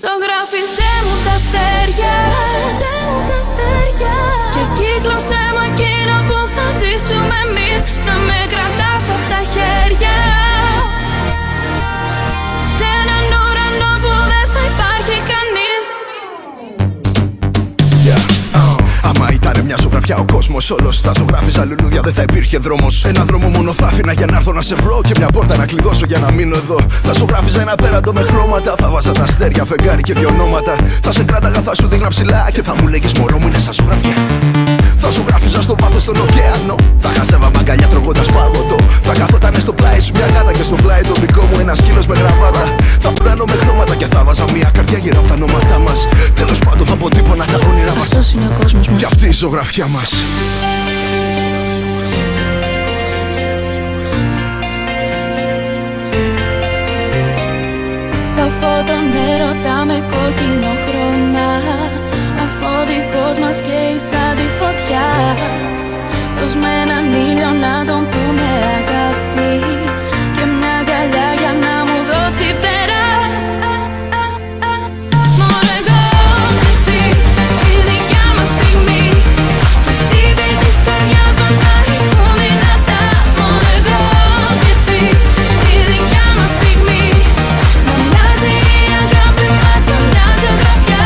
Ζωγράφιζε μου τα αστέρια και κύκλωσέ μου εκείνο που θα ζήσουμε εμείς. Να με κρατάς απ' τα χέρια σε έναν ουρανό που δεν θα υπάρχει κανείς. Άμα ήταν μια ζωγραφιά ο κόσμος όλος, θα ζωγράφιζα λουλούδια, δεν θα υπήρχε δρόμος. Ένα δρόμο μόνο θα άφηνα για να έρθω να σε βρω, και μια πόρτα να κλειδώσω για να μείνω εδώ. Θα ζωγράφιζα ένα πέραντο με χρώματα, θα βάζα τα αστέρια, φεγγάρι και δυο ονόματα. Θα σε κράταγα, θα σου δείχνα ψηλά και θα μου λέγεις μωρό μου είναι σαν ζωγραφιά. Θα ζωγράφιζα στο βάθος στον ωκεανό, θα χαζεύα μαγκαλιά τρώγοντας παγωτό. Θα καθότανε στο πλάι σου μια γάτα και στο πλάι το δικό μου ένα σκύλος με γραβάτα. Θα πλάνω με χρώματα και θα βάζα μια καρδιά γύρω από τα ονόματά μας. Τέλος πάντων θα αποτύπωνα τα όνειρά μας. Αυτός είναι ο κόσμος μας κι αυτή η ζωγραφιά μας. Γράφω τον έρωτα με κόκκινο χρώμα, αφόδικός μας καίει σαν τη φωτιά. Πως με έναν ήλιο να τον πούμε αγάπη και μια αγκαλιά για να μου δώσει φτερά. Μόνο εγώ και εσύ, η δικιά μας στιγμή, και χτύπη της καρδιάς μας να ηχούν δυνατά. Μόνο εγώ και εσύ, η δικιά μας στιγμή, να μοιάζει η αγάπη μας σαν μια ζωγραφιά.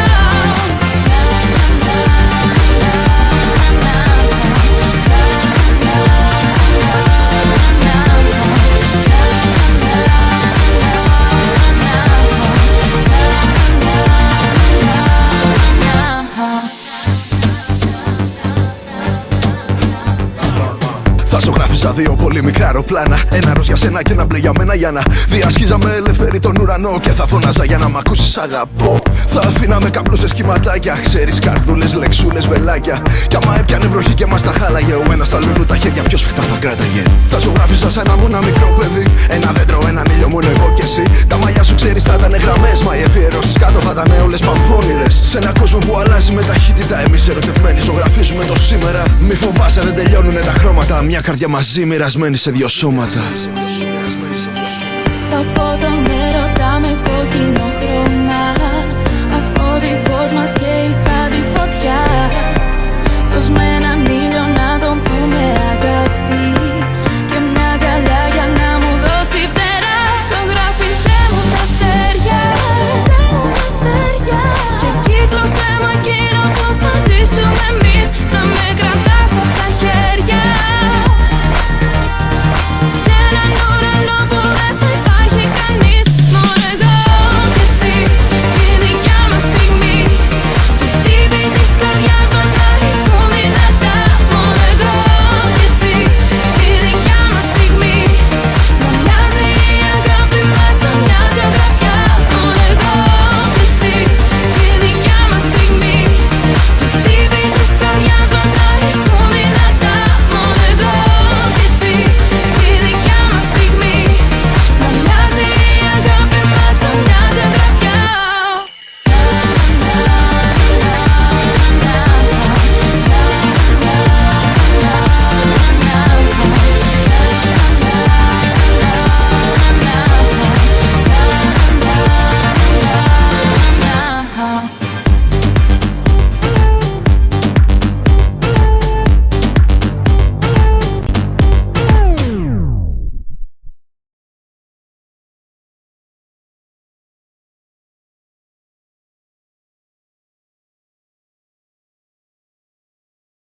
Θα ζωγράφιζα δύο πολύ μικρά αεροπλάνα, ένα ροζ για σένα και ένα μπλε για μένα, για να διασχίζαμε ελεύθερη τον ουρανό. Και θα φωνάζα για να μ' ακούσεις αγαπώ. Θα αφήναμε καπνούς σχηματάκια, ξέρεις, καρδούλες, λεξούλες, βελάκια. Κι άμα έπιανε βροχή και μας τα χάλαγε ο ένας στα αλλού τα χέρια, ποιος σφιχτά θα κράταγε. Θα ζωγράφιζα σαν να ήμουν ένα μικρό παιδί, ένα δέντρο, έναν ήλιο, μόνο εγώ κι εσύ. Τα μαλλιά σου ξέρεις θα ήταν γραμμές, μα οι αφιερώσεις κάτω θα ήταν όλες παμπώνηρες. Σε ένα κόσμο που αλλάζει με ταχύτητα, εμείς ερωτευμένοι ζωγραφίζουμε το σήμερα. Μη φοβάσαι, δεν τελειώνουνε τα χρώματα, μια καρδιά μαζί μοιρασμένη σε δύο σώματα. Θα